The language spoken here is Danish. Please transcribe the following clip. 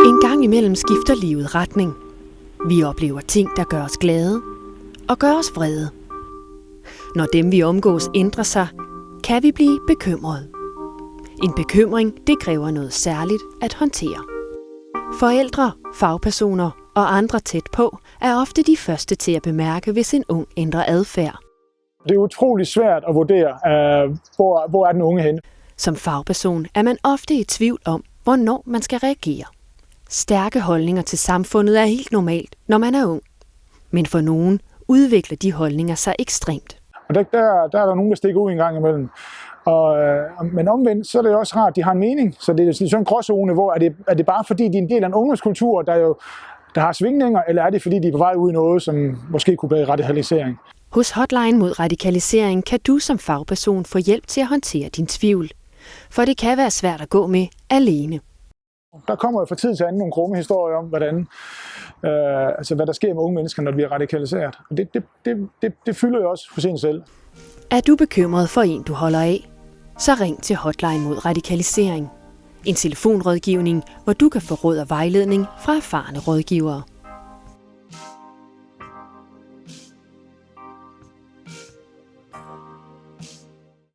En gang imellem skifter livet retning. Vi oplever ting, der gør os glade og gør os vrede. Når dem, vi omgås, ændrer sig, kan vi blive bekymrede. En bekymring, det kræver noget særligt at håndtere. Forældre, fagpersoner og andre tæt på er ofte de første til at bemærke, hvis en ung ændrer adfærd. Det er utrolig svært at vurdere, hvor er den unge henne. Som fagperson er man ofte i tvivl om, hvornår man skal reagere. Stærke holdninger til samfundet er helt normalt, når man er ung. Men for nogen udvikler de holdninger sig ekstremt. Og der er der nogen, der stikker ud en gang imellem. Men omvendt, så er det også rart, at de har en mening. Så det er sådan en gråzone, hvor er det bare fordi, de er en del af en ungdomskultur, der har svingninger, eller er det fordi, de er på vej ud i noget, som måske kunne blive radikalisering? Hos Hotline mod radikalisering kan du som fagperson få hjælp til at håndtere din tvivl. For det kan være svært at gå med alene. Der kommer jo fra tid til anden nogle grumme historier om, hvad der sker med unge mennesker, når de bliver radikaliseret. Og det fylder jo også hos en selv. Er du bekymret for en, du holder af? Så ring til Hotline mod radikalisering. En telefonrådgivning, hvor du kan få råd og vejledning fra erfarne rådgivere.